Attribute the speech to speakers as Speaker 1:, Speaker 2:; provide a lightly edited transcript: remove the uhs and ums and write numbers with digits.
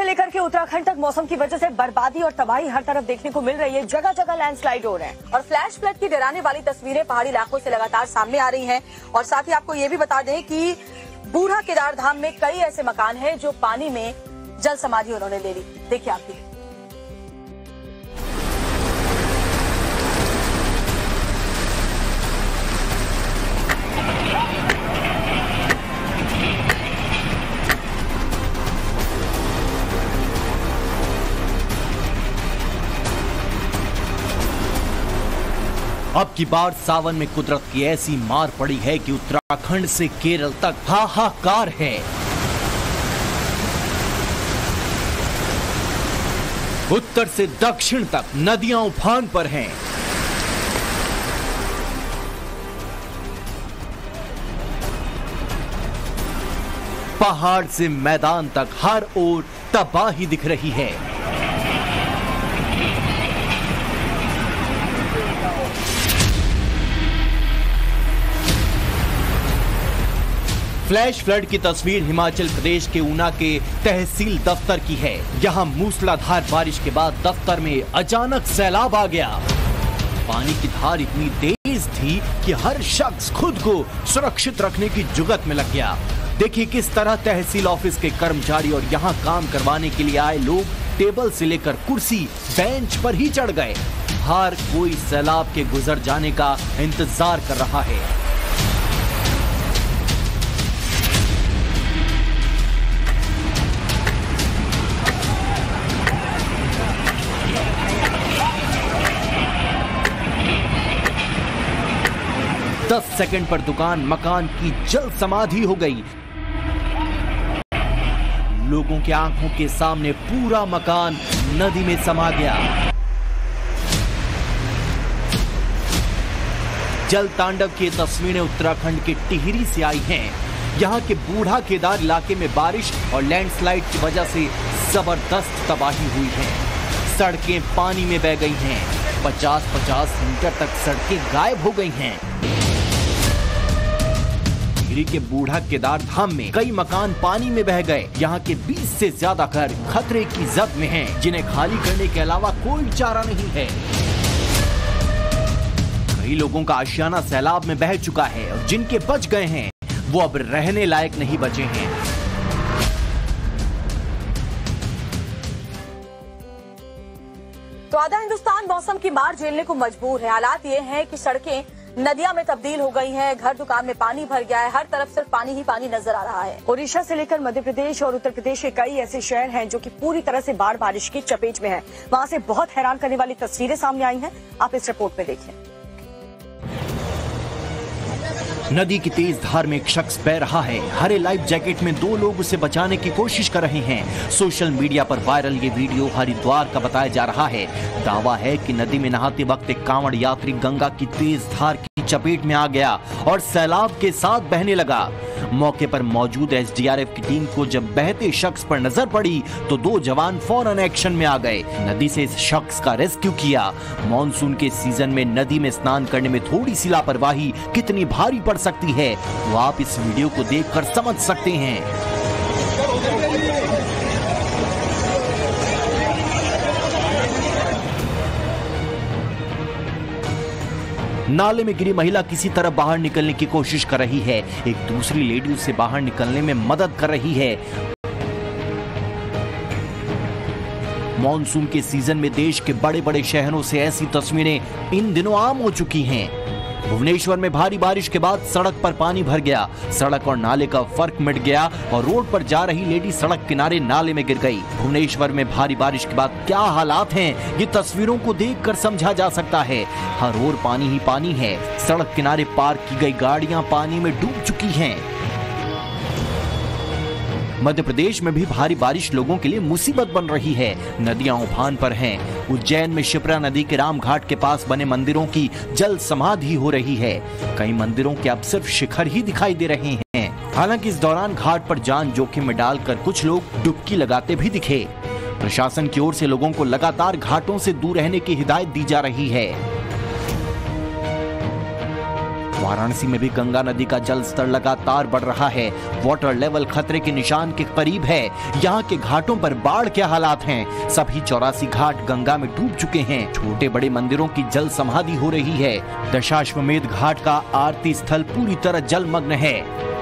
Speaker 1: से लेकर के उत्तराखंड तक मौसम की वजह से बर्बादी और तबाही हर तरफ देखने को मिल रही है। जगह जगह लैंडस्लाइड हो रहे हैं और फ्लैश फ्लड की डराने वाली तस्वीरें पहाड़ी इलाकों से लगातार सामने आ रही हैं। और साथ ही आपको ये भी बता दें कि बूढ़ा केदार धाम में कई ऐसे मकान हैं जो पानी में जल समाधि उन्होंने ले ली। देखिए आप भी।
Speaker 2: अब की बार सावन में कुदरत की ऐसी मार पड़ी है कि उत्तराखंड से केरल तक हाहाकार है। उत्तर से दक्षिण तक नदियां उफान पर हैं। पहाड़ से मैदान तक हर ओर तबाही दिख रही है। फ्लैश फ्लड की तस्वीर हिमाचल प्रदेश के ऊना के तहसील दफ्तर की है। यहां मूसलाधार बारिश के बाद दफ्तर में अचानक सैलाब आ गया। पानी की धार इतनी तेज थी कि हर शख्स खुद को सुरक्षित रखने की जुगत में लग गया। देखिए किस तरह तहसील ऑफिस के कर्मचारी और यहां काम करवाने के लिए आए लोग टेबल से लेकर कुर्सी बेंच पर ही चढ़ गए। हर कोई सैलाब के गुजर जाने का इंतजार कर रहा है। 10 सेकंड पर दुकान मकान की जल समाधि हो गई। लोगों की आंखों के सामने पूरा मकान नदी में समा गया। जल तांडव की तस्वीरें उत्तराखंड के टिहरी से आई हैं। यहां के बूढ़ा केदार इलाके में बारिश और लैंडस्लाइड की वजह से जबरदस्त तबाही हुई है। सड़कें पानी में बह गई हैं। 50-50 मीटर तक सड़कें गायब हो गई हैं। टिहरी के बूढ़ा केदार धाम में कई मकान पानी में बह गए। यहाँ के 20 से ज्यादा घर खतरे की जद में हैं, जिन्हें खाली करने के अलावा कोई चारा नहीं है। कई लोगों का आशियाना सैलाब में बह चुका है और जिनके बच गए हैं वो अब रहने लायक नहीं बचे हैं।
Speaker 1: तो आधा हिंदुस्तान मौसम की मार झेलने को मजबूर है। हालात ये हैं कि सड़कें नदियां में तब्दील हो गई हैं, घर दुकान में पानी भर गया है, हर तरफ सिर्फ पानी ही पानी नजर आ रहा है। ओडिशा से लेकर मध्य प्रदेश और उत्तर प्रदेश के कई ऐसे शहर हैं जो कि पूरी तरह से बाढ़ बारिश की चपेट में हैं। वहां से बहुत हैरान करने वाली तस्वीरें सामने आई हैं, आप इस रिपोर्ट में देखिए।
Speaker 2: नदी की तेज धार में एक शख्स बह रहा है। हरे लाइफ जैकेट में 2 लोग उसे बचाने की कोशिश कर रहे हैं। सोशल मीडिया पर वायरल ये वीडियो हरिद्वार का बताया जा रहा है। दावा है कि नदी में नहाते वक्त एक कांवड़ यात्री गंगा की तेज धार की चपेट में आ गया और सैलाब के साथ बहने लगा। मौके पर मौजूद एसडीआरएफ की टीम को जब बहते शख्स पर नजर पड़ी तो 2 जवान फौरन एक्शन में आ गए। नदी से इस शख्स का रेस्क्यू किया। मॉनसून के सीजन में नदी में स्नान करने में थोड़ी सी लापरवाही कितनी भारी पड़ सकती है वो आप इस वीडियो को देखकर समझ सकते हैं। नाले में गिरी महिला किसी तरह बाहर निकलने की कोशिश कर रही है। एक दूसरी लेडी उसे बाहर निकलने में मदद कर रही है। मॉनसून के सीजन में देश के बड़े बड़े शहरों से ऐसी तस्वीरें इन दिनों आम हो चुकी हैं। भुवनेश्वर में भारी बारिश के बाद सड़क पर पानी भर गया। सड़क और नाले का फर्क मिट गया और रोड पर जा रही लेडी सड़क किनारे नाले में गिर गई। भुवनेश्वर में भारी बारिश के बाद क्या हालात हैं, ये तस्वीरों को देखकर समझा जा सकता है। हर ओर पानी ही पानी है। सड़क किनारे पार्क की गई गाड़ियां पानी में डूब चुकी हैं। मध्य प्रदेश में भी भारी बारिश लोगों के लिए मुसीबत बन रही है। नदियां उफान पर हैं। उज्जैन में शिप्रा नदी के रामघाट के पास बने मंदिरों की जल समाधि हो रही है। कई मंदिरों के अब सिर्फ शिखर ही दिखाई दे रहे हैं। हालांकि इस दौरान घाट पर जान जोखिम में डालकर कुछ लोग डुबकी लगाते भी दिखे। प्रशासन की ओर से लोगों को लगातार घाटों से दूर रहने की हिदायत दी जा रही है। वाराणसी में भी गंगा नदी का जल स्तर लगातार बढ़ रहा है। वाटर लेवल खतरे के निशान के करीब है। यहाँ के घाटों पर बाढ़ के हालात हैं। सभी 84 घाट गंगा में डूब चुके हैं। छोटे बड़े मंदिरों की जल समाधि हो रही है। दशाश्वमेध घाट का आरती स्थल पूरी तरह जलमग्न है।